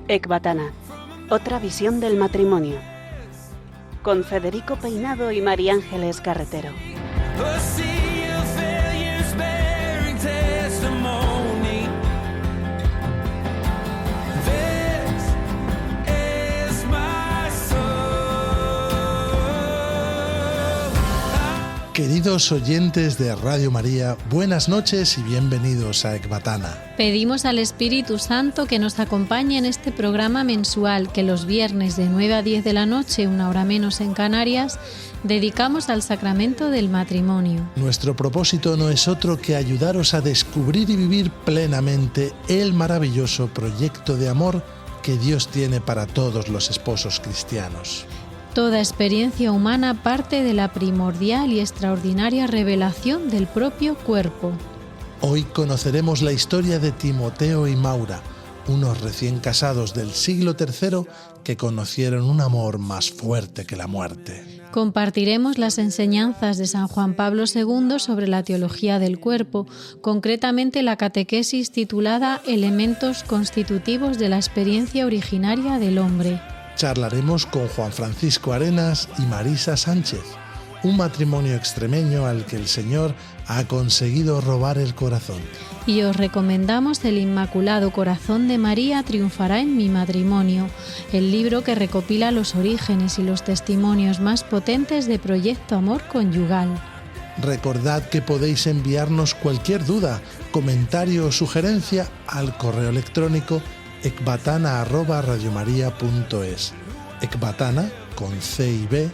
Ecbatana, otra visión del matrimonio, con Federico Peinado y María Ángeles Carretero. Queridos oyentes de Radio María, buenas noches y bienvenidos a Ecbatana. Pedimos al Espíritu Santo que nos acompañe en este programa mensual que los viernes de 9 a 10 de la noche, una hora menos en Canarias, dedicamos al sacramento del matrimonio. Nuestro propósito no es otro que ayudaros a descubrir y vivir plenamente el maravilloso proyecto de amor que Dios tiene para todos los esposos cristianos. Toda experiencia humana parte de la primordial y extraordinaria revelación del propio cuerpo. Hoy conoceremos la historia de Timoteo y Maura, unos recién casados del siglo III que conocieron un amor más fuerte que la muerte. Compartiremos las enseñanzas de San Juan Pablo II sobre la teología del cuerpo, concretamente la catequesis titulada Elementos constitutivos de la experiencia originaria del hombre. Charlaremos con Juan Francisco Arenas y Marisa Sánchez, un matrimonio extremeño al que el Señor ha conseguido robar el corazón. Y os recomendamos El Inmaculado Corazón de María triunfará en mi matrimonio, el libro que recopila los orígenes y los testimonios más potentes de Proyecto Amor Conyugal. Recordad que podéis enviarnos cualquier duda, comentario o sugerencia al correo electrónico ecbatana@radiomaria.es. Ecbatana con C y B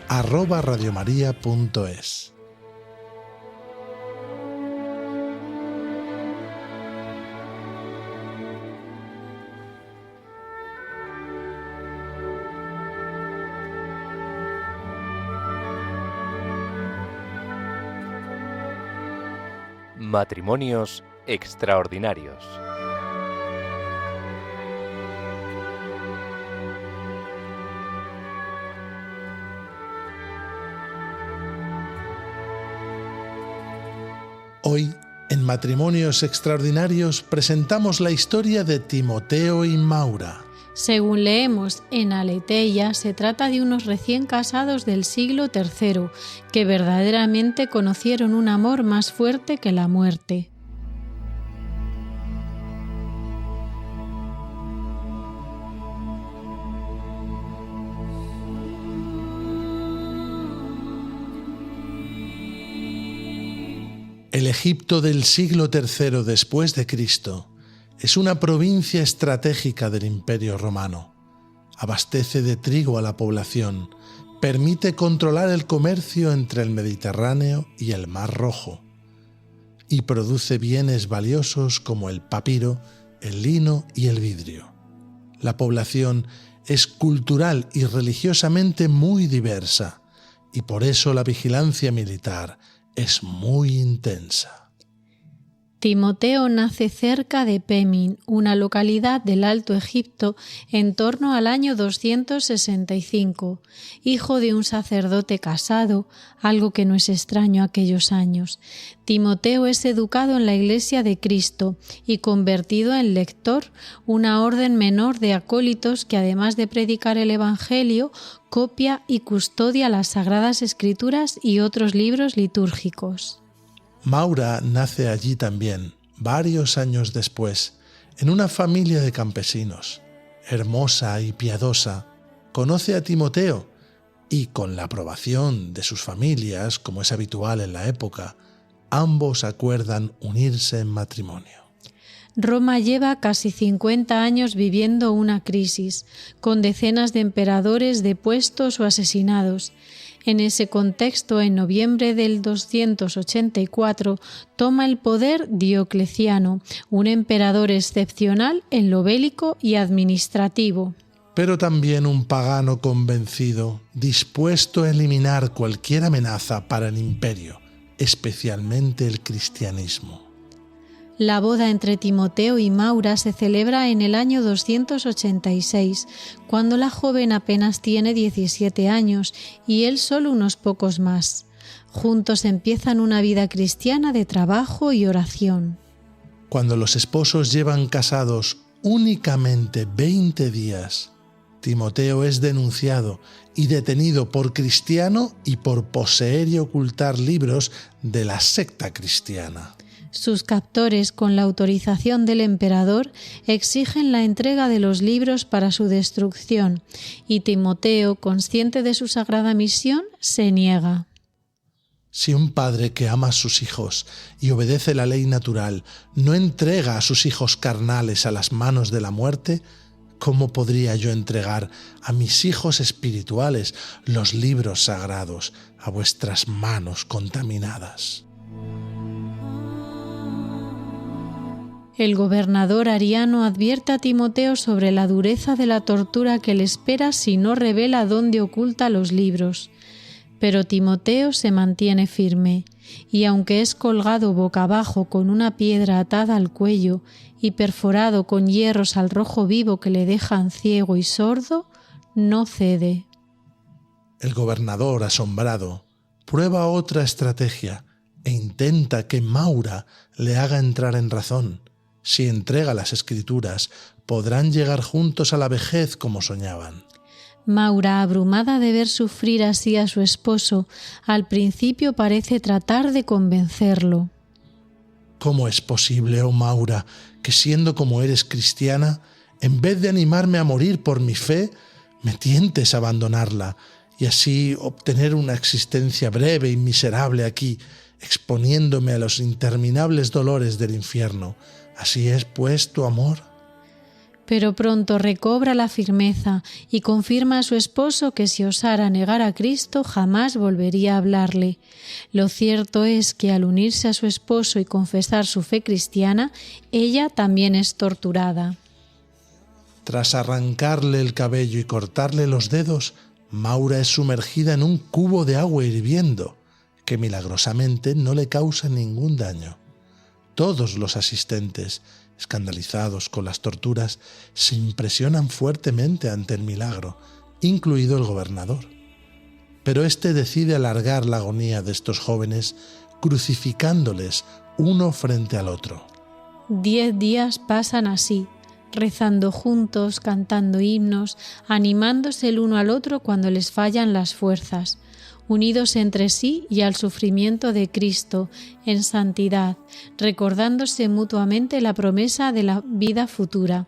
@radiomaria.es. Matrimonios extraordinarios. Hoy, en Matrimonios Extraordinarios, presentamos la historia de Timoteo y Maura. Según leemos en Aleteia, se trata de unos recién casados del siglo III que verdaderamente conocieron un amor más fuerte que la muerte. El Egipto del siglo III después de Cristo es una provincia estratégica del Imperio Romano. Abastece de trigo a la población, permite controlar el comercio entre el Mediterráneo y el Mar Rojo y produce bienes valiosos como el papiro, el lino y el vidrio. La población es cultural y religiosamente muy diversa y por eso la vigilancia militar es muy intensa. Timoteo nace cerca de Pemin, una localidad del Alto Egipto, en torno al año 265, hijo de un sacerdote casado, algo que no es extraño aquellos años. Timoteo es educado en la Iglesia de Cristo y convertido en lector, una orden menor de acólitos que además de predicar el Evangelio, copia y custodia las Sagradas Escrituras y otros libros litúrgicos. Maura nace allí también, varios años después, en una familia de campesinos. Hermosa y piadosa, conoce a Timoteo y, con la aprobación de sus familias, como es habitual en la época, ambos acuerdan unirse en matrimonio. Roma lleva casi 50 años viviendo una crisis, con decenas de emperadores depuestos o asesinados. En ese contexto, en noviembre del 284, toma el poder Diocleciano, un emperador excepcional en lo bélico y administrativo. Pero también un pagano convencido, dispuesto a eliminar cualquier amenaza para el imperio, especialmente el cristianismo. La boda entre Timoteo y Maura se celebra en el año 286, cuando la joven apenas tiene 17 años y él solo unos pocos más. Juntos empiezan una vida cristiana de trabajo y oración. Cuando los esposos llevan casados únicamente 20 días, Timoteo es denunciado y detenido por cristiano y por poseer y ocultar libros de la secta cristiana. Sus captores, con la autorización del emperador, exigen la entrega de los libros para su destrucción, y Timoteo, consciente de su sagrada misión, se niega. Si un padre que ama a sus hijos y obedece la ley natural no entrega a sus hijos carnales a las manos de la muerte, ¿cómo podría yo entregar a mis hijos espirituales los libros sagrados a vuestras manos contaminadas? El gobernador ariano advierte a Timoteo sobre la dureza de la tortura que le espera si no revela dónde oculta los libros. Pero Timoteo se mantiene firme, y aunque es colgado boca abajo con una piedra atada al cuello y perforado con hierros al rojo vivo que le dejan ciego y sordo, no cede. El gobernador, asombrado, prueba otra estrategia e intenta que Maura le haga entrar en razón. Si entrega las escrituras, podrán llegar juntos a la vejez como soñaban. Maura, abrumada de ver sufrir así a su esposo, al principio parece tratar de convencerlo. ¿Cómo es posible, oh Maura, que siendo como eres cristiana, en vez de animarme a morir por mi fe, me tientes a abandonarla y así obtener una existencia breve y miserable aquí, exponiéndome a los interminables dolores del infierno? ¿Así es, pues, tu amor? Pero pronto recobra la firmeza y confirma a su esposo que si osara negar a Cristo jamás volvería a hablarle. Lo cierto es que al unirse a su esposo y confesar su fe cristiana, ella también es torturada. Tras arrancarle el cabello y cortarle los dedos, Maura es sumergida en un cubo de agua hirviendo, que milagrosamente no le causa ningún daño. Todos los asistentes, escandalizados con las torturas, se impresionan fuertemente ante el milagro, incluido el gobernador. Pero éste decide alargar la agonía de estos jóvenes, crucificándoles uno frente al otro. 10 días pasan así, rezando juntos, cantando himnos, animándose el uno al otro cuando les fallan las fuerzas, unidos entre sí y al sufrimiento de Cristo, en santidad, recordándose mutuamente la promesa de la vida futura,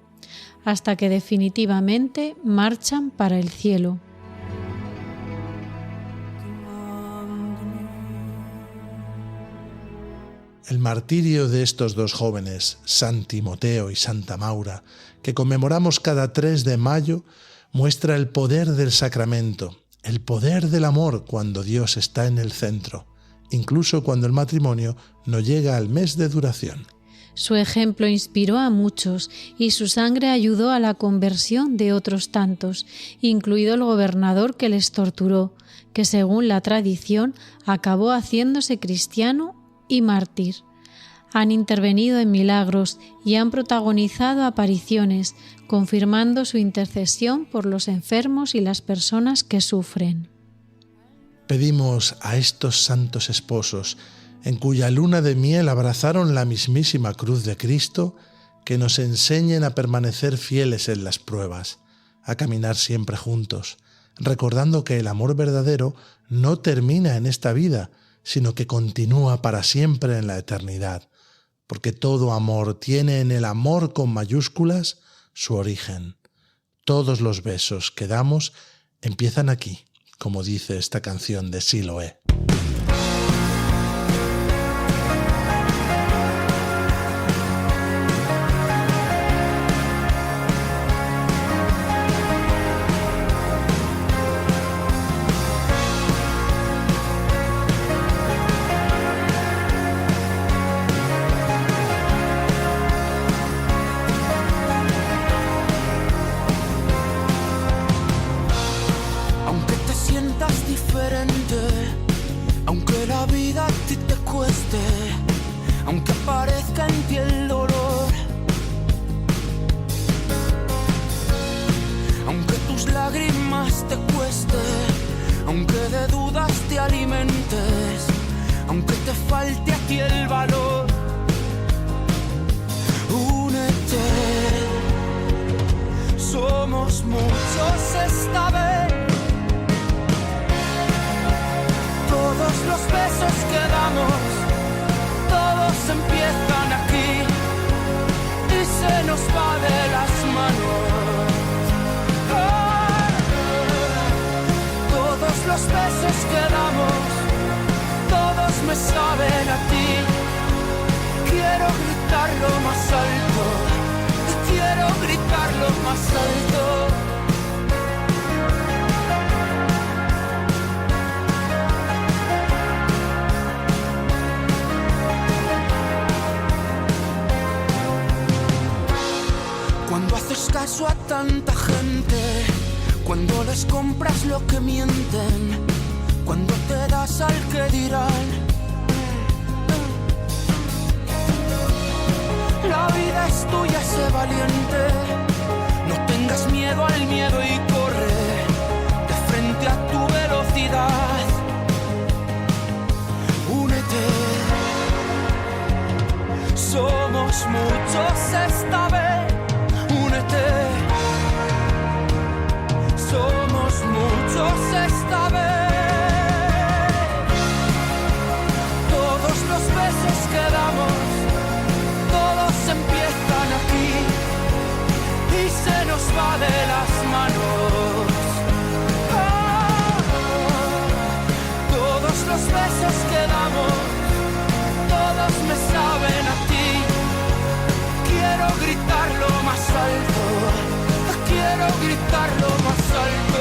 hasta que definitivamente marchan para el cielo. El martirio de estos dos jóvenes, San Timoteo y Santa Maura, que conmemoramos cada 3 de mayo, muestra el poder del sacramento, el poder del amor cuando Dios está en el centro, incluso cuando el matrimonio no llega al mes de duración. Su ejemplo inspiró a muchos y su sangre ayudó a la conversión de otros tantos, incluido el gobernador que les torturó, que según la tradición acabó haciéndose cristiano y mártir. Han intervenido en milagros y han protagonizado apariciones, confirmando su intercesión por los enfermos y las personas que sufren. Pedimos a estos santos esposos, en cuya luna de miel abrazaron la mismísima cruz de Cristo, que nos enseñen a permanecer fieles en las pruebas, a caminar siempre juntos, recordando que el amor verdadero no termina en esta vida, sino que continúa para siempre en la eternidad, porque todo amor tiene en el amor con mayúsculas su origen. Todos los besos que damos empiezan aquí, como dice esta canción de Siloé. muchos esta vez. Todos los besos que damos, todos empiezan aquí y se nos va de las manos. Todos los besos que damos, todos me saben a ti. Quiero gritarlo más alto, quiero gritarlo más alto. Cuando haces caso a tanta gente, cuando les compras lo que mienten, cuando te das al que dirán. La vida es tuya, sé valiente. No tengas miedo al miedo y corre de frente a tu velocidad. Únete. Somos muchos esta vez. Únete. Somos muchos esta vez. Todos los besos que damos, todos empiezan aquí y se nos va de las manos. Todos los besos que damos, todos me saben a ti. Quiero gritarlo más alto, quiero gritarlo más alto.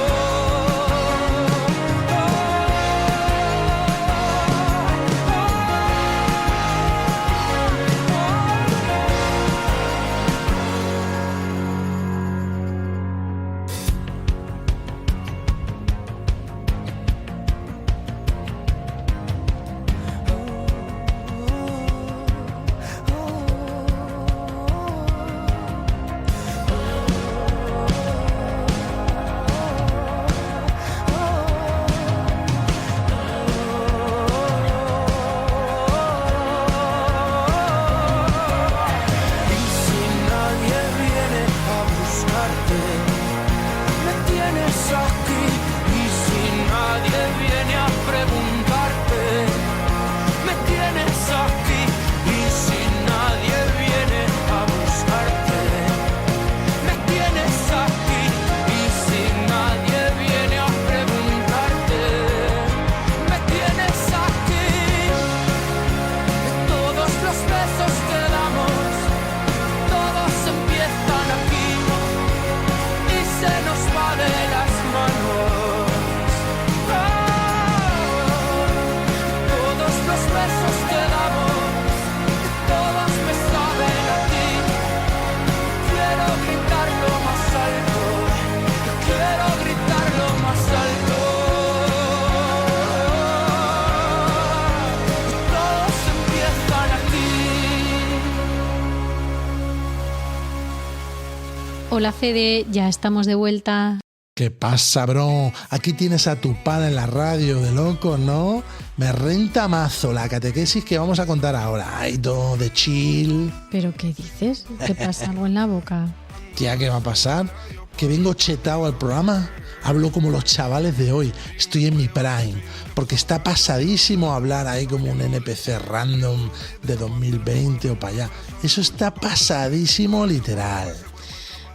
Hola Fede, ya estamos de vuelta. ¿Qué pasa, bro? Aquí tienes a tu pana en la radio, de loco, ¿no? Me renta mazo la catequesis que vamos a contar ahora. Ay, todo de chill. ¿Pero qué dices? ¿Te pasa algo en la boca? Tía, ¿qué va a pasar? Que vengo chetado al programa. Hablo como los chavales de hoy. Estoy en mi prime. Porque está pasadísimo hablar ahí como un NPC random de 2020 o para allá. Eso está pasadísimo literal.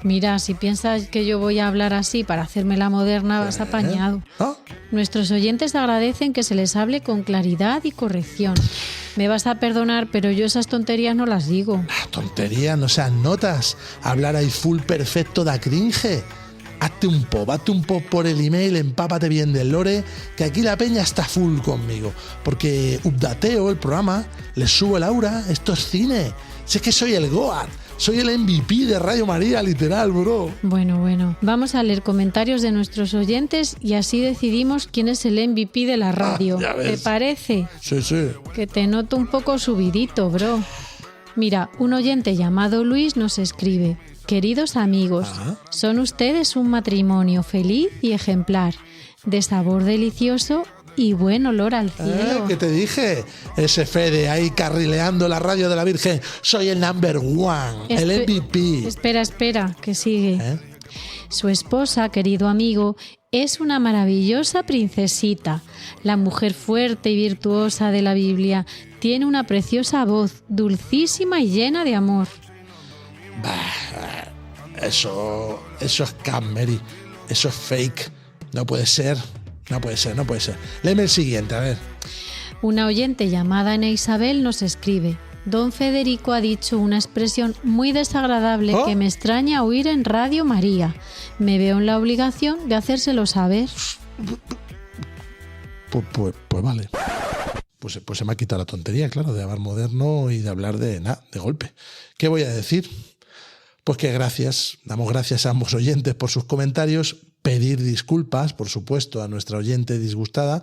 Mira, si piensas que yo voy a hablar así para hacerme la moderna, vas apañado. ¿No? Nuestros oyentes agradecen que se les hable con claridad y corrección. Me vas a perdonar, pero yo esas tonterías no las digo. Tonterías, no seas notas. Hablar ahí full perfecto da cringe. Hazte un pop por el email, empápate bien del lore, que aquí la peña está full conmigo. Porque updateo el programa, les subo el aura, esto es cine. Si es que soy el Goat. Soy el MVP de Radio María, literal, bro. Bueno. Vamos a leer comentarios de nuestros oyentes y así decidimos quién es el MVP de la radio. ¿Te parece? Sí. Que te noto un poco subidito, bro. Mira, un oyente llamado Luis nos escribe: queridos amigos, son ustedes un matrimonio feliz y ejemplar, de sabor delicioso y buen olor al cielo. ¿Qué te dije? Ese Fede ahí carrileando la radio de la Virgen. Soy el number one, el MVP. Espera, que sigue. Su esposa, querido amigo, es una maravillosa princesita, la mujer fuerte y virtuosa de la Biblia. Tiene una preciosa voz, dulcísima y llena de amor. Bah, eso es scam, Mary. Eso es fake. No puede ser. Léeme el siguiente, a ver. Una oyente llamada Ana Isabel nos escribe: Don Federico ha dicho una expresión muy desagradable que me extraña oír en Radio María. Me veo en la obligación de hacérselo saber. Pues vale. Pues se me ha quitado la tontería, claro, de hablar moderno y de hablar de golpe. ¿Qué voy a decir? Pues que damos gracias a ambos oyentes por sus comentarios, pedir disculpas, por supuesto, a nuestra oyente disgustada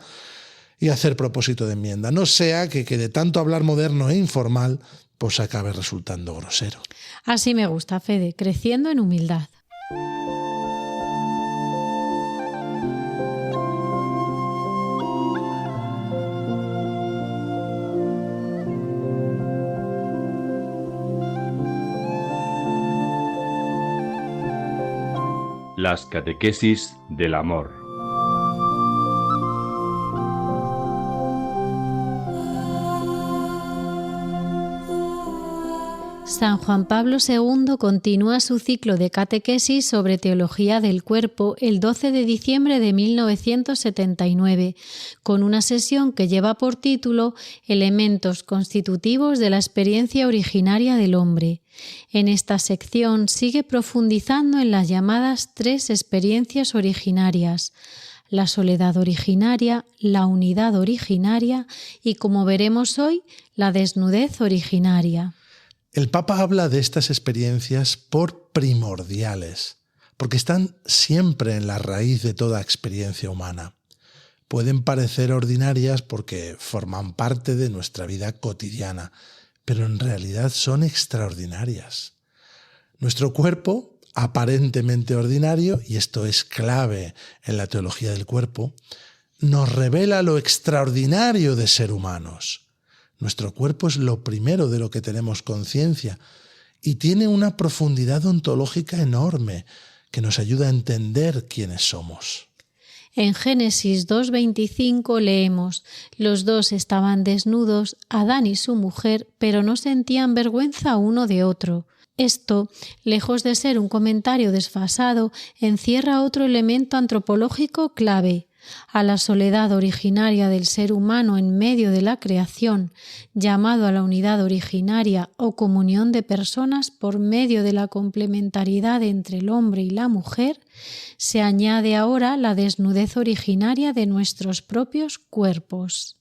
y hacer propósito de enmienda. No sea que de tanto hablar moderno e informal, pues acabe resultando grosero. Así me gusta, Fede, creciendo en humildad. Las catequesis del amor. San Juan Pablo II continúa su ciclo de catequesis sobre teología del cuerpo el 12 de diciembre de 1979, con una sesión que lleva por título Elementos constitutivos de la experiencia originaria del hombre. En esta sección sigue profundizando en las llamadas 3 experiencias originarias: la soledad originaria, la unidad originaria y, como veremos hoy, la desnudez originaria. El Papa habla de estas experiencias por primordiales, porque están siempre en la raíz de toda experiencia humana. Pueden parecer ordinarias porque forman parte de nuestra vida cotidiana, pero en realidad son extraordinarias. Nuestro cuerpo, aparentemente ordinario, y esto es clave en la teología del cuerpo, nos revela lo extraordinario de ser humanos. Nuestro cuerpo es lo primero de lo que tenemos conciencia y tiene una profundidad ontológica enorme que nos ayuda a entender quiénes somos. En Génesis 2:25 leemos: los dos estaban desnudos, Adán y su mujer, pero no sentían vergüenza uno de otro. Esto, lejos de ser un comentario desfasado, encierra otro elemento antropológico clave: a la soledad originaria del ser humano en medio de la creación, llamado a la unidad originaria o comunión de personas por medio de la complementariedad entre el hombre y la mujer, se añade ahora la desnudez originaria de nuestros propios cuerpos.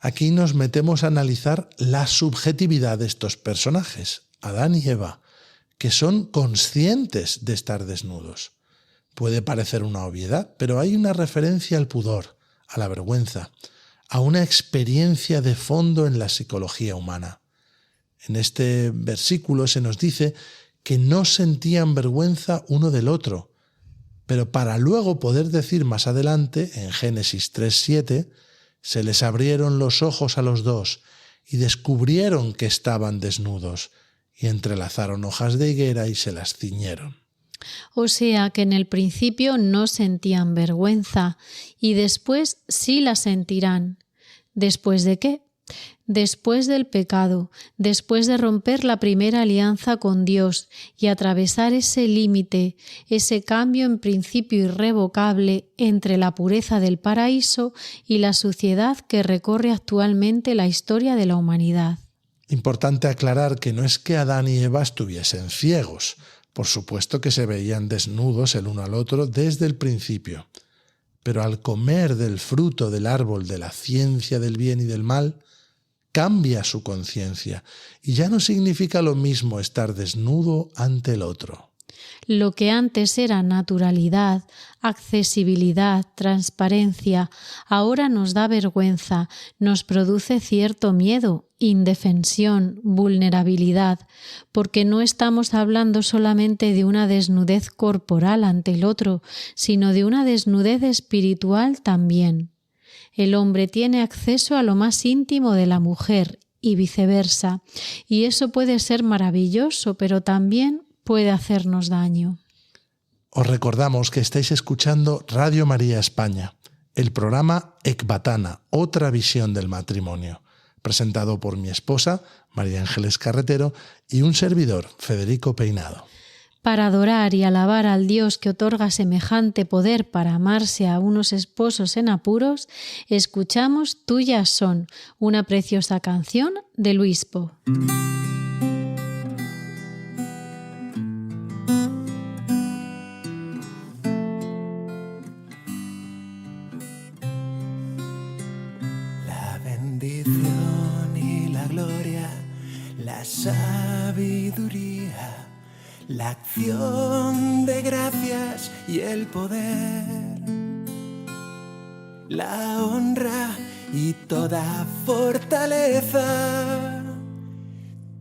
Aquí nos metemos a analizar la subjetividad de estos personajes, Adán y Eva, que son conscientes de estar desnudos. Puede parecer una obviedad, pero hay una referencia al pudor, a la vergüenza, a una experiencia de fondo en la psicología humana. En este versículo se nos dice que no sentían vergüenza uno del otro, pero para luego poder decir más adelante, en Génesis 3:7, se les abrieron los ojos a los dos y descubrieron que estaban desnudos, y entrelazaron hojas de higuera y se las ciñeron. O sea que en el principio no sentían vergüenza y después sí la sentirán. ¿Después de qué? Después del pecado, después de romper la primera alianza con Dios y atravesar ese límite, ese cambio en principio irrevocable entre la pureza del paraíso y la suciedad que recorre actualmente la historia de la humanidad. Importante aclarar que no es que Adán y Eva estuviesen ciegos. Por supuesto que se veían desnudos el uno al otro desde el principio, pero al comer del fruto del árbol de la ciencia del bien y del mal, cambia su conciencia y ya no significa lo mismo estar desnudo ante el otro. Lo que antes era naturalidad, accesibilidad, transparencia, ahora nos da vergüenza, nos produce cierto miedo, indefensión, vulnerabilidad, porque no estamos hablando solamente de una desnudez corporal ante el otro, sino de una desnudez espiritual también. El hombre tiene acceso a lo más íntimo de la mujer y viceversa, y eso puede ser maravilloso, pero también puede hacernos daño. Os recordamos que estáis escuchando Radio María España, el programa Ecbatana, otra visión del matrimonio, presentado por mi esposa, María Ángeles Carretero, y un servidor, Federico Peinado. Para adorar y alabar al Dios que otorga semejante poder para amarse a unos esposos en apuros, escuchamos Tuyas son, una preciosa canción de Luispo. La bendición y la gloria, la sabiduría, la acción de gracias y el poder, la honra y toda fortaleza,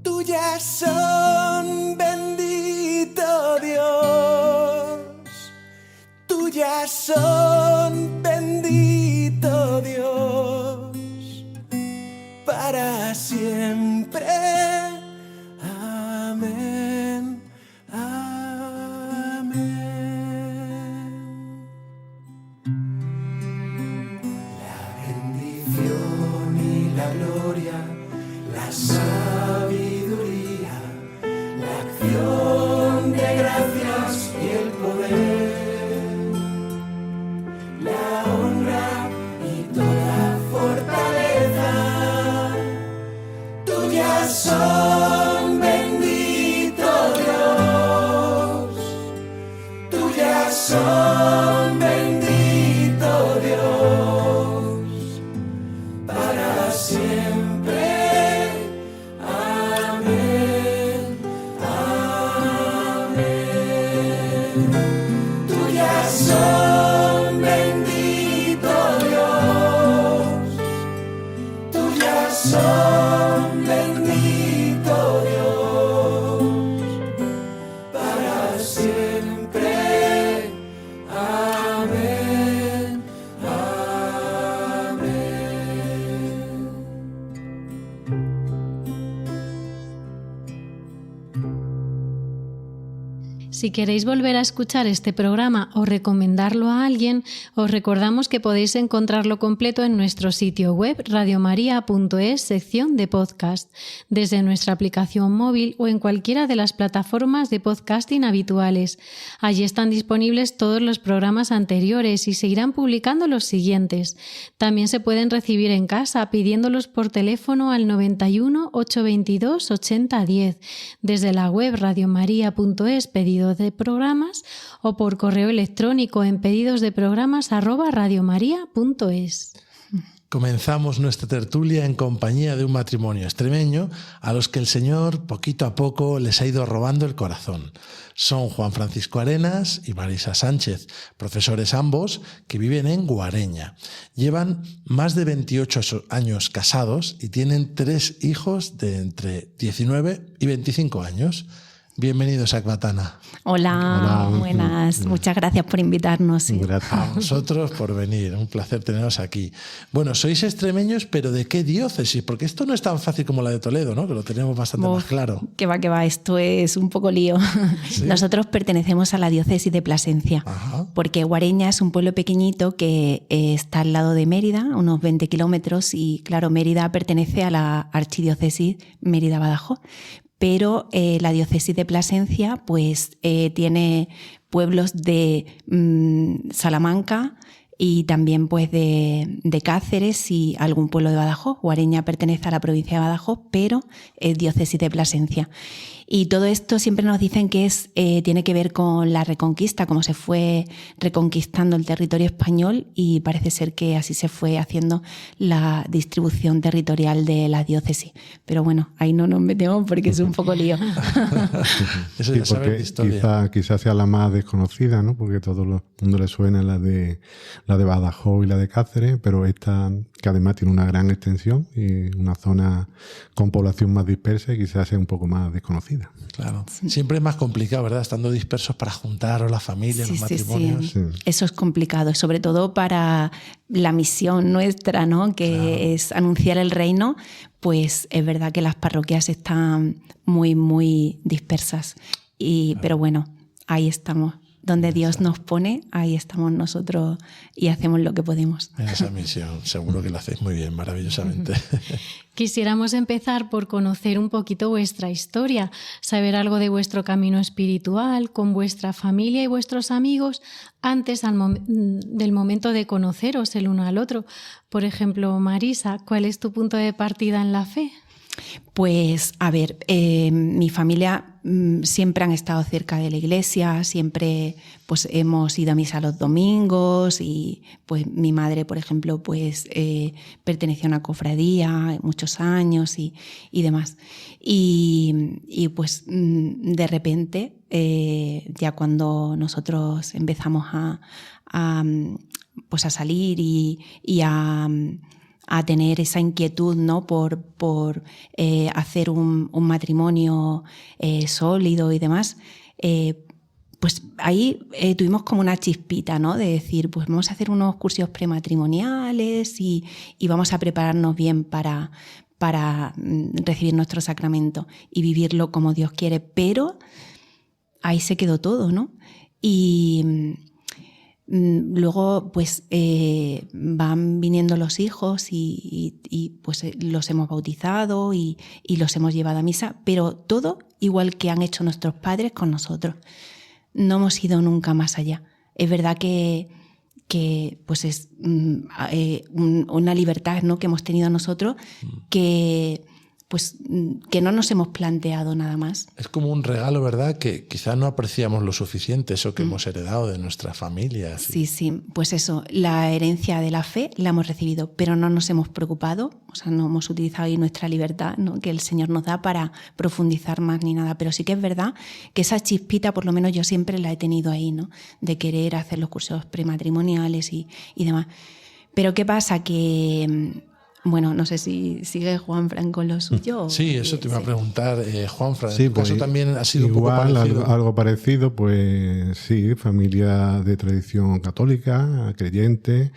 tuyas son, bendito Dios. Tuyas son, bendito Dios, para siempre. Amén. Amén. La bendición y la gloria, la sabiduría, la acción de gracias y el poder, la honra y toda fortaleza, tuyas son, bendito Dios. Tuyas son, bendito Dios, para siempre. Amén. Amén. Tuyas son, bendito Dios. Tuyas son, bendito Dios, para siempre. Amén. Amén. Si queréis volver a escuchar este programa o recomendarlo a alguien, os recordamos que podéis encontrarlo completo en nuestro sitio web radiomaria.es, sección de podcast, desde nuestra aplicación móvil o en cualquiera de las plataformas de podcasting habituales. Allí están disponibles todos los programas anteriores y se irán publicando los siguientes. También se pueden recibir en casa pidiéndolos por teléfono al 91 822 8010, desde la web radiomaria.es, pedido de programas, o por correo electrónico en pedidosdeprogramas@radiomaria.es. Comenzamos nuestra tertulia en compañía de un matrimonio extremeño a los que el Señor poquito a poco les ha ido robando el corazón. Son Juan Francisco Arenas y Marisa Sánchez, profesores ambos que viven en Guareña. Llevan más de 28 años casados y tienen 3 hijos de entre 19 y 25 años. Bienvenidos a Ecbatana. Hola, buenas. Muchas gracias por invitarnos. Sí. Gracias a vosotros por venir. Un placer teneros aquí. Bueno, sois extremeños, pero ¿de qué diócesis? Porque esto no es tan fácil como la de Toledo, ¿no? Que lo tenemos bastante más claro. Que va. Esto es un poco lío. ¿Sí? Nosotros pertenecemos a la diócesis de Plasencia. Ajá. Porque Guareña es un pueblo pequeñito que está al lado de Mérida, unos 20 kilómetros, y claro, Mérida pertenece a la archidiócesis Mérida-Badajoz. Pero la diócesis de Plasencia pues tiene pueblos de Salamanca y también pues de Cáceres y algún pueblo de Badajoz. Guareña pertenece a la provincia de Badajoz, pero es diócesis de Plasencia. Y todo esto siempre nos dicen que tiene que ver con la reconquista, cómo se fue reconquistando el territorio español, y parece ser que así se fue haciendo la distribución territorial de la diócesis. Pero bueno, ahí no nos metemos porque es un poco lío. Eso ya sabe de historia. Quizás sea la más desconocida, ¿no? Porque todo el mundo le suena la de Badajoz y la de Cáceres, pero esta, que además tiene una gran extensión y una zona con población más dispersa, y quizás sea un poco más desconocida. Claro. Siempre es más complicado, ¿verdad? Estando dispersos para juntaros la familia, los matrimonios. Sí. Eso es complicado, sobre todo para la misión nuestra, ¿no? Que es anunciar el reino. Pues es verdad que las parroquias están muy, muy dispersas. Pero bueno, ahí estamos. Donde Dios nos pone, ahí estamos nosotros y hacemos lo que podemos. En esa misión, seguro que lo hacéis muy bien, maravillosamente. Quisiéramos empezar por conocer un poquito vuestra historia, saber algo de vuestro camino espiritual con vuestra familia y vuestros amigos antes del momento de conoceros el uno al otro. Por ejemplo, Marisa, ¿cuál es tu punto de partida en la fe? Pues, a ver, mi familia siempre han estado cerca de la iglesia, siempre pues hemos ido a misa los domingos y pues mi madre, por ejemplo, pues pertenecía a una cofradía muchos años y demás. Y pues de repente, ya cuando nosotros empezamos a salir y a tener esa inquietud, ¿no? por hacer un matrimonio sólido y demás, pues ahí tuvimos como una chispita, ¿no? De decir, pues vamos a hacer unos cursos prematrimoniales y vamos a prepararnos bien para recibir nuestro sacramento y vivirlo como Dios quiere. Pero ahí se quedó todo, ¿no? Y luego pues van viniendo los hijos y pues los hemos bautizado y los hemos llevado a misa, pero todo igual que han hecho nuestros padres con nosotros. No hemos ido nunca más allá. Es verdad que pues es una libertad, ¿no? Que hemos tenido nosotros que no nos hemos planteado nada más. Es como un regalo, ¿verdad? Que quizá no apreciamos lo suficiente, eso que hemos heredado de nuestras familias. Sí, pues eso, la herencia de la fe la hemos recibido, pero no nos hemos preocupado, o sea, no hemos utilizado ahí nuestra libertad, ¿no? Que el Señor nos da para profundizar más ni nada, pero sí que es verdad que esa chispita, por lo menos yo siempre la he tenido ahí, ¿no? De querer hacer los cursos prematrimoniales y demás. Pero ¿qué pasa? Que bueno, no sé si sigue Juanfran con lo suyo. Sí, eso te iba a preguntar, Juanfran. Sí, ¿En tu caso también ha sido un poco parecido? Algo parecido, pues sí, familia de tradición católica, creyente,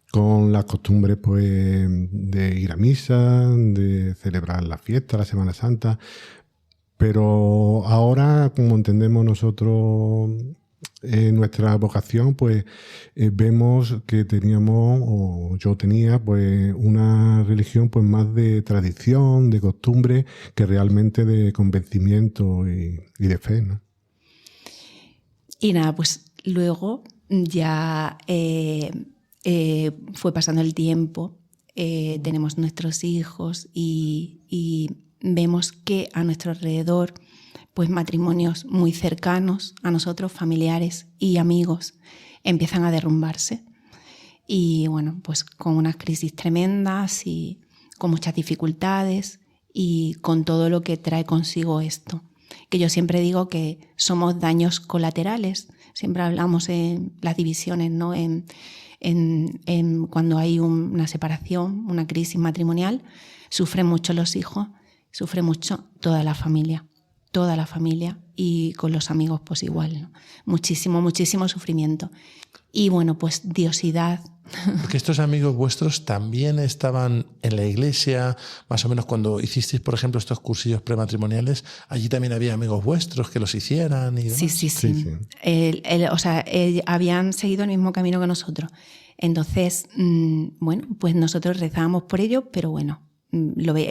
con las costumbres pues de ir a misa, de celebrar la fiesta, la Semana Santa. Pero ahora, como entendemos nosotros nuestra vocación, pues vemos que teníamos, o yo tenía, pues una religión pues más de tradición, de costumbre, que realmente de convencimiento y de fe, ¿no? Y nada, pues luego ya fue pasando el tiempo, tenemos nuestros hijos y vemos que a nuestro alrededor pues matrimonios muy cercanos a nosotros, familiares y amigos, empiezan a derrumbarse. Y bueno, pues con unas crisis tremendas y con muchas dificultades y con todo lo que trae consigo esto. Que yo siempre digo que somos daños colaterales. Siempre hablamos en las divisiones, ¿no? En cuando hay una separación, una crisis matrimonial, sufren mucho los hijos, sufre mucho toda la familia y con los amigos pues igual, ¿no? Muchísimo sufrimiento. Y bueno, pues diosidad. Porque estos amigos vuestros también estaban en la iglesia, más o menos cuando hicisteis, por ejemplo, estos cursillos prematrimoniales, allí también había amigos vuestros que los hicieran y demás. Sí. Habían seguido el mismo camino que nosotros. Entonces, bueno, pues nosotros rezábamos por ello, pero bueno,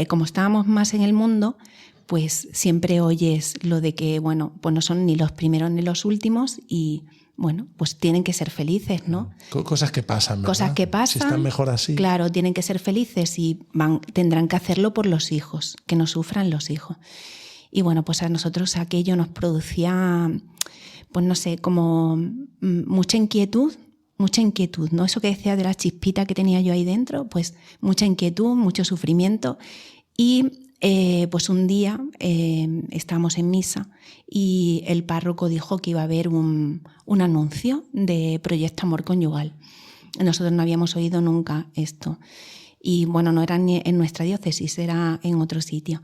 como estábamos más en el mundo, pues siempre oyes lo de que, bueno, pues no son ni los primeros ni los últimos y, bueno, pues tienen que ser felices, ¿no? Cosas que pasan, ¿verdad? Cosas que pasan. Si están mejor así. Claro, tienen que ser felices y tendrán que hacerlo por los hijos, que no sufran los hijos. Y bueno, pues a nosotros aquello nos producía, pues no sé, como mucha inquietud, ¿no? Eso que decía de la chispita que tenía yo ahí dentro, pues mucha inquietud, mucho sufrimiento. Y pues un día estábamos en misa y el párroco dijo que iba a haber un anuncio de Proyecto Amor Conyugal. Nosotros no habíamos oído nunca esto. Y bueno, no era ni en nuestra diócesis, era en otro sitio.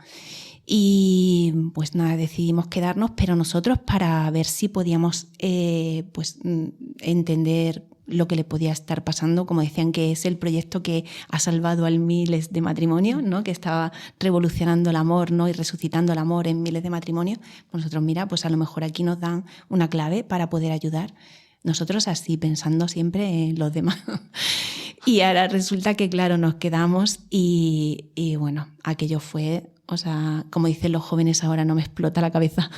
Y pues nada, decidimos quedarnos, pero nosotros para ver si podíamos pues entender lo que le podía estar pasando. Como decían, que es el proyecto que ha salvado a miles de matrimonios, ¿no? Que estaba revolucionando el amor, ¿no? Y resucitando el amor en miles de matrimonios. Pues nosotros, mira, pues a lo mejor aquí nos dan una clave para poder ayudar. Nosotros así, pensando siempre en los demás. Y ahora resulta que, claro, nos quedamos y bueno, aquello fue... O sea, como dicen los jóvenes ahora, no me explota la cabeza.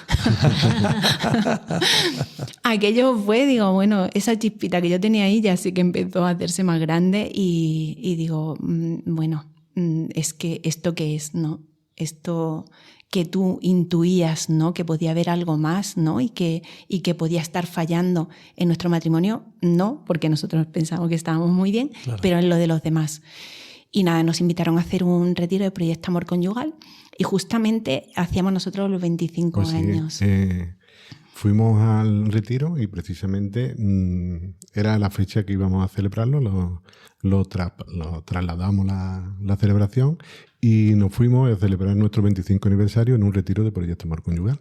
Aquello fue, digo, bueno, esa chispita que yo tenía ahí ya sí que empezó a hacerse más grande y digo, bueno, es que esto qué es, ¿no? Esto que tú intuías, ¿no? Que podía haber algo más, ¿no? Y que podía estar fallando en nuestro matrimonio, no, porque nosotros pensamos que estábamos muy bien, claro, pero en lo de los demás. Y nada, nos invitaron a hacer un retiro de Proyecto Amor Conyugal y justamente hacíamos nosotros los 25 años. Fuimos al retiro y precisamente era la fecha que íbamos a celebrarlo, lo trasladamos la celebración y nos fuimos a celebrar nuestro 25 aniversario en un retiro de Proyecto Amor Conyugal.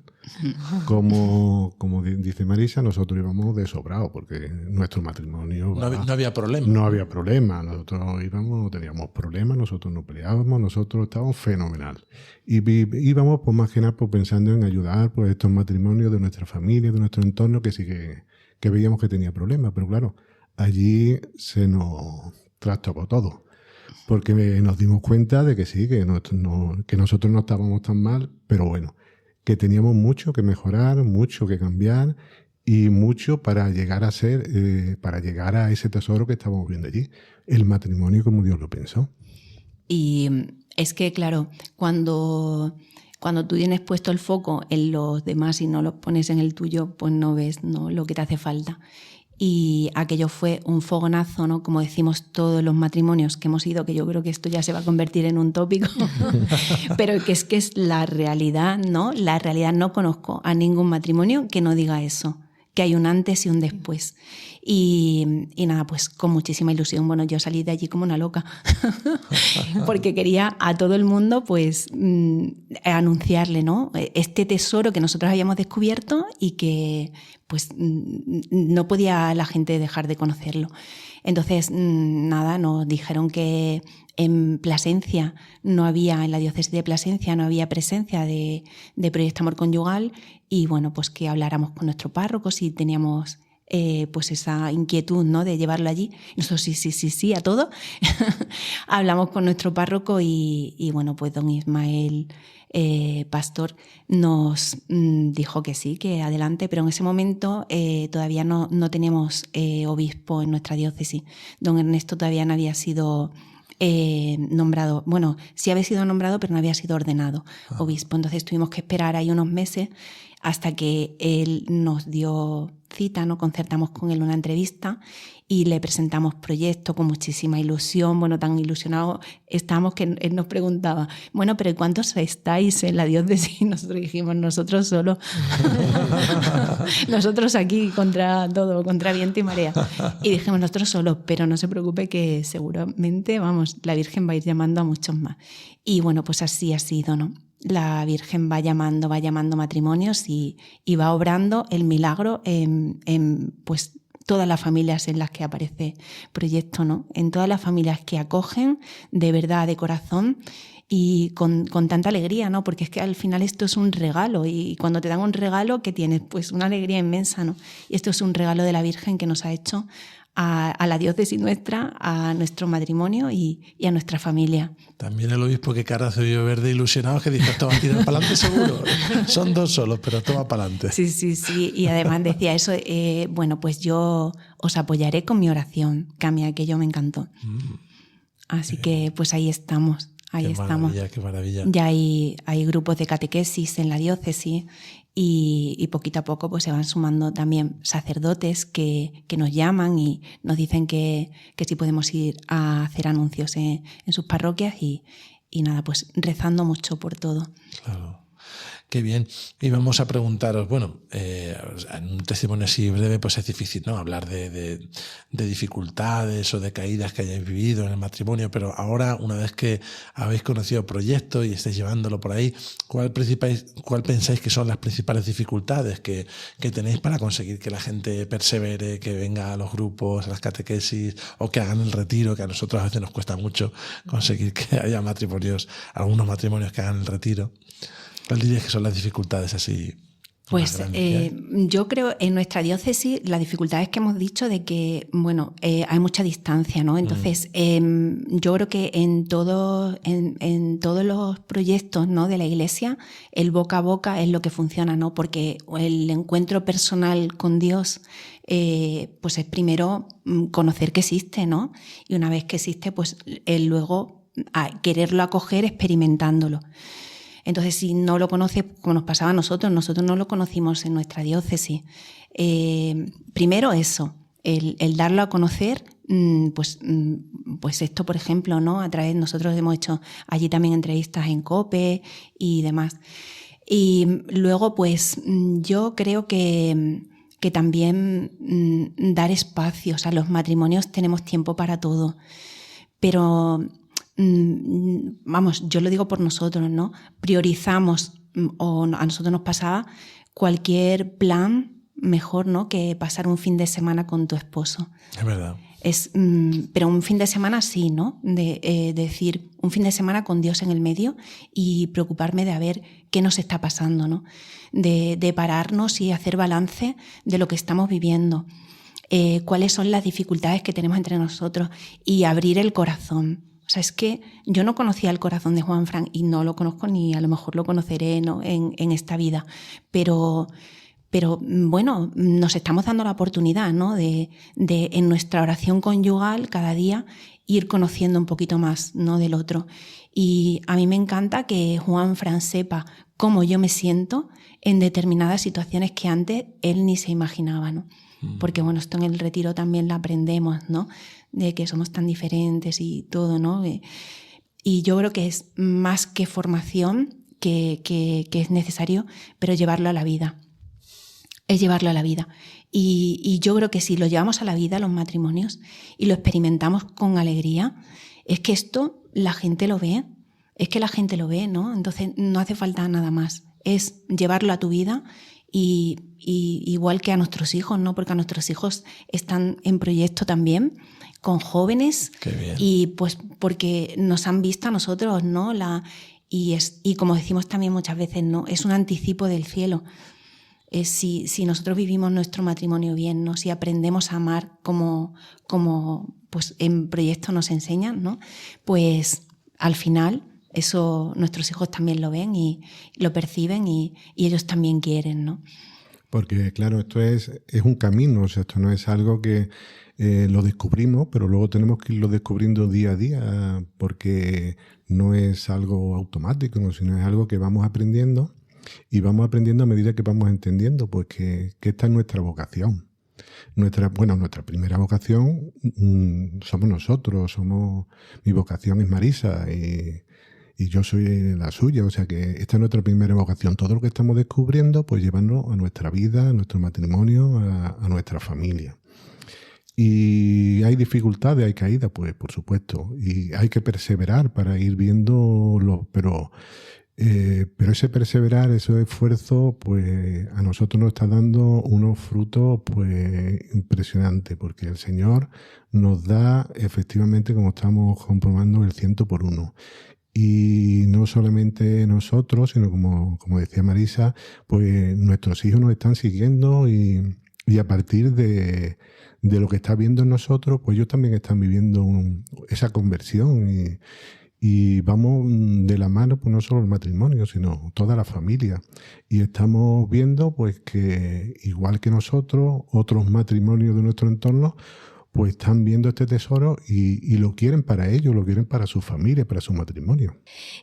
Como dice Marisa, nosotros íbamos de sobrado porque nuestro matrimonio... No había problema. No había problema. Nosotros íbamos, no teníamos problemas, nosotros no peleábamos, nosotros estábamos fenomenal. Y íbamos pues, más que nada pues, pensando en ayudar pues, estos matrimonios de nuestra familia, de nuestro entorno, que sí que veíamos que tenía problemas. Pero claro, allí se nos trastocó todo. Porque nos dimos cuenta de que sí, que nosotros no estábamos tan mal, pero bueno, que teníamos mucho que mejorar, mucho que cambiar y mucho para llegar a ser, para llegar a ese tesoro que estábamos viendo allí, el matrimonio como Dios lo pensó. Y es que, claro, cuando tú tienes puesto el foco en los demás y no los pones en el tuyo, pues no ves, ¿no?, lo que te hace falta. Y aquello fue un fogonazo, ¿no? Como decimos todos los matrimonios que hemos ido, que yo creo que esto ya se va a convertir en un tópico, pero que es la realidad, ¿no? La realidad, no conozco a ningún matrimonio que no diga eso, que hay un antes y un después. Y nada, pues con muchísima ilusión. Bueno, yo salí de allí como una loca, porque quería a todo el mundo pues anunciarle, ¿no?, este tesoro que nosotros habíamos descubierto y que pues no podía la gente dejar de conocerlo. Entonces, nada, nos dijeron que en Plasencia en la diócesis de Plasencia no había presencia de Proyecto Amor Conyugal y bueno, pues que habláramos con nuestro párroco si teníamos pues esa inquietud, ¿no?, de llevarlo allí. Y nosotros sí, a todo. Hablamos con nuestro párroco y bueno, pues don Ismael, pastor, nos dijo que sí, que adelante, pero en ese momento todavía no teníamos obispo en nuestra diócesis. Don Ernesto todavía no había sido nombrado, bueno, sí había sido nombrado, pero no había sido ordenado obispo. Entonces tuvimos que esperar ahí unos meses hasta que él nos dio cita, ¿no? Concertamos con él una entrevista y le presentamos proyectos con muchísima ilusión. Bueno, tan ilusionados estábamos que él nos preguntaba, bueno, pero ¿cuántos estáis en la diócesis? Y nosotros dijimos, nosotros solo. Nosotros aquí contra todo, contra viento y marea. Y dijimos, nosotros solos, pero no se preocupe que seguramente, vamos, la Virgen va a ir llamando a muchos más. Y bueno, pues así ha sido, ¿no? La Virgen va llamando matrimonios y va obrando el milagro en pues todas las familias en las que aparece Proyecto, ¿no? En todas las familias que acogen de verdad, de corazón y con tanta alegría, ¿no? Porque es que al final esto es un regalo y cuando te dan un regalo, ¿qué tienes? Pues una alegría inmensa, ¿no? Y esto es un regalo de la Virgen que nos ha hecho a la diócesis nuestra, a nuestro matrimonio y a nuestra familia. También el obispo, que cara se vio verde ilusionado, que dijo, esto va a tirar para adelante seguro. Son dos solos, pero toma para adelante. Sí. Y además decía eso, bueno, pues yo os apoyaré con mi oración, que a mí aquello me encantó. Así que pues ahí estamos. Qué maravilla. Ya hay grupos de catequesis en la diócesis y poquito a poco pues se van sumando también sacerdotes que nos llaman y nos dicen que sí podemos ir a hacer anuncios en sus parroquias y nada, pues rezando mucho por todo. Claro. Qué bien. Y vamos a preguntaros, bueno, en un testimonio así breve pues es difícil, ¿no?, hablar de dificultades o de caídas que hayáis vivido en el matrimonio, pero ahora, una vez que habéis conocido el proyecto y estáis llevándolo por ahí, ¿cuál pensáis que son las principales dificultades que tenéis para conseguir que la gente persevere, que venga a los grupos, a las catequesis o que hagan el retiro, que a nosotros a veces nos cuesta mucho conseguir que haya algunos matrimonios que hagan el retiro? ¿Cuál dirías que son las dificultades así? Pues yo creo en nuestra diócesis las dificultades que hemos dicho de que, bueno, hay mucha distancia, ¿no? Entonces, yo creo que en todos los proyectos, ¿no?, de la Iglesia, el boca a boca es lo que funciona, ¿no? Porque el encuentro personal con Dios, pues es primero conocer que existe, ¿no? Y una vez que existe, pues luego quererlo acoger experimentándolo. Entonces, si no lo conoces, como nos pasaba a nosotros no lo conocimos en nuestra diócesis. Primero eso, el darlo a conocer, pues esto, por ejemplo, ¿no? A través, nosotros hemos hecho allí también entrevistas en COPE y demás. Y luego, pues yo creo que también dar espacio, o sea, los matrimonios tenemos tiempo para todo, pero vamos, yo lo digo por nosotros, ¿no? Priorizamos, o a nosotros nos pasaba cualquier plan mejor, ¿no?, que pasar un fin de semana con tu esposo. Es verdad. Pero un fin de semana sí, ¿no? De decir, un fin de semana con Dios en el medio y preocuparme de a ver qué nos está pasando, ¿no? De pararnos y hacer balance de lo que estamos viviendo. Cuáles son las dificultades que tenemos entre nosotros y abrir el corazón. O sea, es que yo no conocía el corazón de Juanfran y no lo conozco ni a lo mejor lo conoceré, ¿no?, en esta vida. Pero bueno, nos estamos dando la oportunidad, ¿no?, de en nuestra oración conyugal cada día ir conociendo un poquito más, ¿no?, del otro. Y a mí me encanta que Juanfran sepa cómo yo me siento en determinadas situaciones que antes él ni se imaginaba, ¿no? Porque bueno, esto en el retiro también lo aprendemos, ¿no?, de que somos tan diferentes y todo, ¿no? Y yo creo que es más que formación que es necesario, pero llevarlo a la vida. Es llevarlo a la vida. Y yo creo que si lo llevamos a la vida, los matrimonios, y lo experimentamos con alegría, es que esto la gente lo ve. Es que la gente lo ve, ¿no? Entonces no hace falta nada más. Es llevarlo a tu vida y igual que a nuestros hijos, ¿no? Porque a nuestros hijos están en proyecto también, con jóvenes. Qué bien. Y pues porque nos han visto a nosotros, ¿no? Y como decimos también muchas veces, ¿no?, es un anticipo del cielo. Si nosotros vivimos nuestro matrimonio bien, ¿no?, si aprendemos a amar como pues en proyectos nos enseñan, ¿no?, pues al final eso nuestros hijos también lo ven y lo perciben y ellos también quieren, ¿no? Porque claro, esto es un camino, o sea, esto no es algo que lo descubrimos, pero luego tenemos que irlo descubriendo día a día, porque no es algo automático, sino es algo que vamos aprendiendo. Y vamos aprendiendo a medida que vamos entendiendo, pues que esta es nuestra vocación. Nuestra primera vocación somos nosotros, mi vocación es Marisa y yo soy la suya, o sea que esta es nuestra primera vocación. Todo lo que estamos descubriendo, pues llevarnos a nuestra vida, a nuestro matrimonio, a nuestra familia. Y hay dificultades, hay caídas, pues por supuesto, y hay que perseverar para ir viendo pero ese perseverar, ese esfuerzo, pues a nosotros nos está dando unos frutos pues impresionantes, porque el Señor nos da efectivamente, como estamos comprobando, el 100 por 1. Y no solamente nosotros, sino como decía Marisa, pues nuestros hijos nos están siguiendo y a partir de lo que está viendo en nosotros, pues ellos también están viviendo esa conversión y vamos de la mano, pues no solo el matrimonio, sino toda la familia. Y estamos viendo pues que igual que nosotros, otros matrimonios de nuestro entorno, pues están viendo este tesoro y lo quieren para ellos, lo quieren para su familia, para su matrimonio.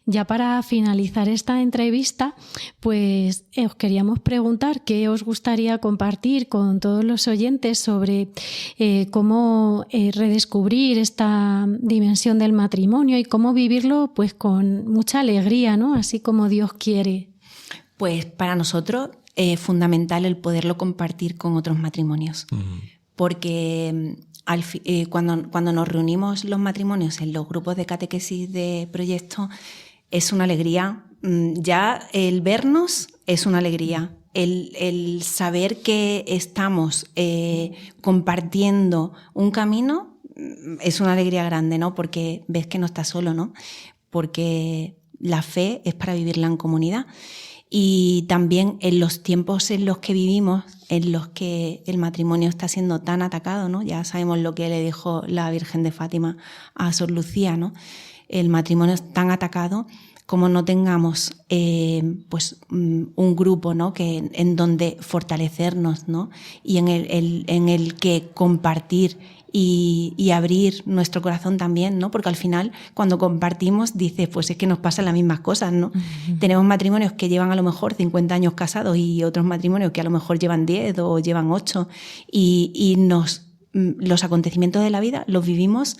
Ya para finalizar esta entrevista, pues os queríamos preguntar qué os gustaría compartir con todos los oyentes sobre cómo redescubrir esta dimensión del matrimonio y cómo vivirlo pues con mucha alegría, ¿no? Así como Dios quiere. Pues para nosotros es fundamental el poderlo compartir con otros matrimonios, porque cuando nos reunimos los matrimonios en los grupos de catequesis de proyecto es una alegría. Ya el vernos es una alegría. El saber que estamos compartiendo un camino es una alegría grande, ¿no? Porque ves que no estás solo, ¿no? Porque la fe es para vivirla en comunidad. Y también en los tiempos en los que vivimos, en los que el matrimonio está siendo tan atacado, ¿no? Ya sabemos lo que le dijo la Virgen de Fátima a Sor Lucía, ¿no? El matrimonio es tan atacado como no tengamos pues un grupo, ¿no? en donde fortalecernos, ¿no? Y en el que compartir y abrir nuestro corazón también, ¿no? Porque al final cuando compartimos dices, pues es que nos pasan las mismas cosas, ¿no? Tenemos matrimonios que llevan a lo mejor 50 años casados y otros matrimonios que a lo mejor llevan 10 o llevan 8 y los acontecimientos de la vida los vivimos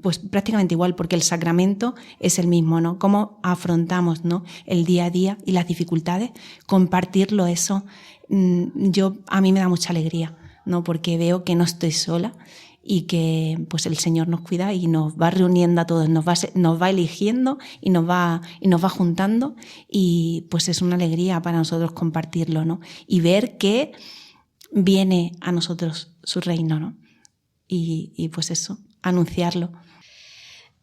pues prácticamente igual, porque el sacramento es el mismo, ¿no? Cómo afrontamos, ¿no? El día a día y las dificultades, compartirlo, eso a mí me da mucha alegría, ¿no? Porque veo que no estoy sola y que pues el Señor nos cuida y nos va reuniendo a todos, nos va eligiendo y nos va juntando, y pues es una alegría para nosotros compartirlo, ¿no? Y ver que viene a nosotros su reino, ¿no? Y pues eso, anunciarlo.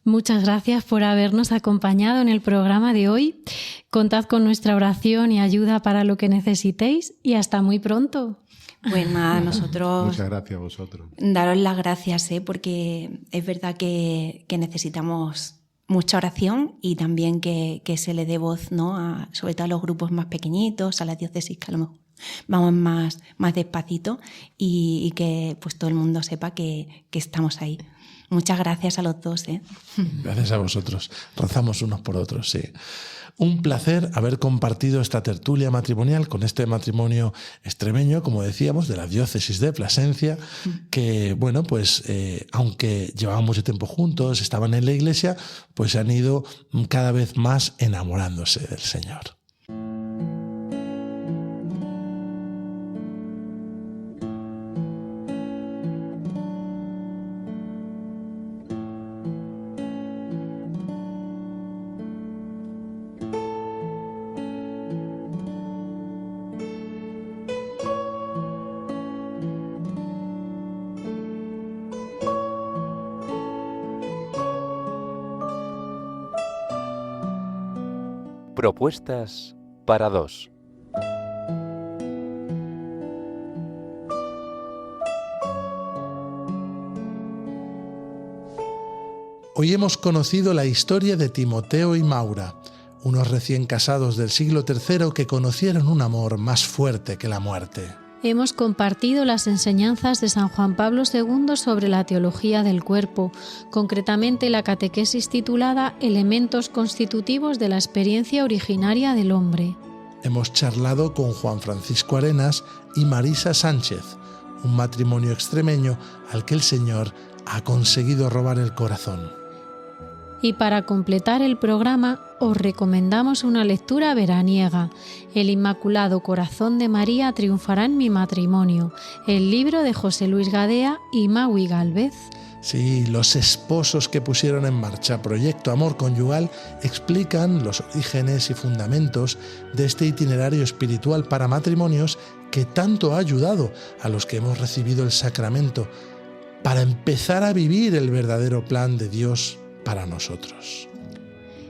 Muchas gracias por habernos acompañado en el programa de hoy. Contad con nuestra oración y ayuda para lo que necesitéis, y hasta muy pronto. Pues nada, nosotros... Muchas gracias a vosotros. Daros las gracias, porque es verdad que necesitamos mucha oración, y también que se le dé voz, ¿no? Sobre todo a los grupos más pequeñitos, a las diócesis que a lo mejor vamos más despacito, y que pues todo el mundo sepa que estamos ahí. Muchas gracias a los dos. Gracias a vosotros. Rezamos unos por otros, sí. Un placer haber compartido esta tertulia matrimonial con este matrimonio extremeño, como decíamos, de la diócesis de Plasencia, que, bueno, pues aunque llevaban mucho tiempo juntos, estaban en la iglesia, pues han ido cada vez más enamorándose del Señor. Propuestas para dos. Hoy hemos conocido la historia de Timoteo y Maura, unos recién casados del siglo III que conocieron un amor más fuerte que la muerte. Hemos compartido las enseñanzas de San Juan Pablo II sobre la teología del cuerpo, concretamente la catequesis titulada Elementos constitutivos de la experiencia originaria del hombre. Hemos charlado con Juan Francisco Arenas y Marisa Sánchez, un matrimonio extremeño al que el Señor ha conseguido robar el corazón. Y para completar el programa, os recomendamos una lectura veraniega, El Inmaculado Corazón de María triunfará en mi matrimonio, el libro de José Luis Gadea y Maui Gálvez. Sí, los esposos que pusieron en marcha Proyecto Amor Conyugal explican los orígenes y fundamentos de este itinerario espiritual para matrimonios que tanto ha ayudado a los que hemos recibido el sacramento para empezar a vivir el verdadero plan de Dios para nosotros.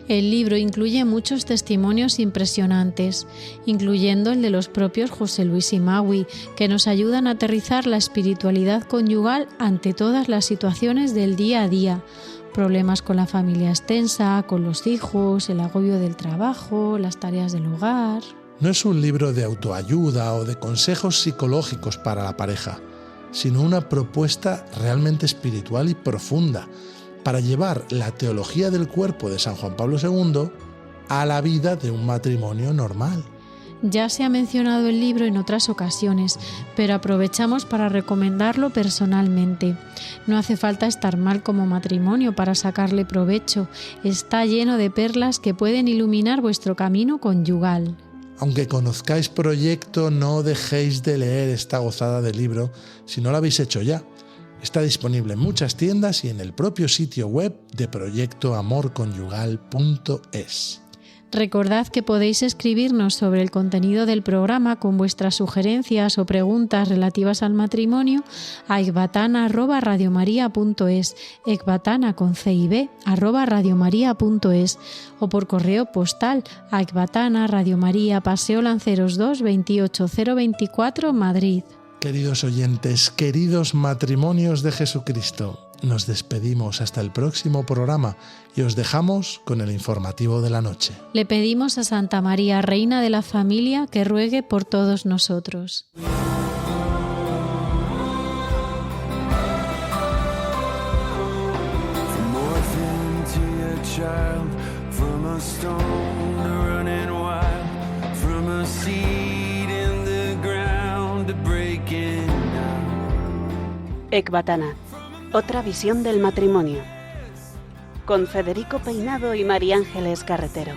El libro incluye muchos testimonios impresionantes, incluyendo el de los propios José Luis y Maui, que nos ayudan a aterrizar la espiritualidad conyugal ante todas las situaciones del día a día, problemas con la familia extensa, con los hijos, el agobio del trabajo, las tareas del hogar. No es un libro de autoayuda o de consejos psicológicos para la pareja, sino una propuesta realmente espiritual y profunda, para llevar la teología del cuerpo de San Juan Pablo II a la vida de un matrimonio normal. Ya se ha mencionado el libro en otras ocasiones, pero aprovechamos para recomendarlo personalmente. No hace falta estar mal como matrimonio para sacarle provecho. Está lleno de perlas que pueden iluminar vuestro camino conyugal. Aunque conozcáis Proyecto, no dejéis de leer esta gozada de libro si no lo habéis hecho ya. Está disponible en muchas tiendas y en el propio sitio web de proyectoamorconyugal.es. Recordad que podéis escribirnos sobre el contenido del programa con vuestras sugerencias o preguntas relativas al matrimonio a ecbatana@radiomaria.es, ecbatana con CIB @radiomaria.es, o por correo postal a Ecbatana, Radio María, Paseo Lanceros 2, 28024, Madrid. Queridos oyentes, queridos matrimonios de Jesucristo, nos despedimos hasta el próximo programa y os dejamos con el informativo de la noche. Le pedimos a Santa María, Reina de la Familia, que ruegue por todos nosotros. Ecbatana, otra visión del matrimonio. Con Federico Peinado y María Ángeles Carretero.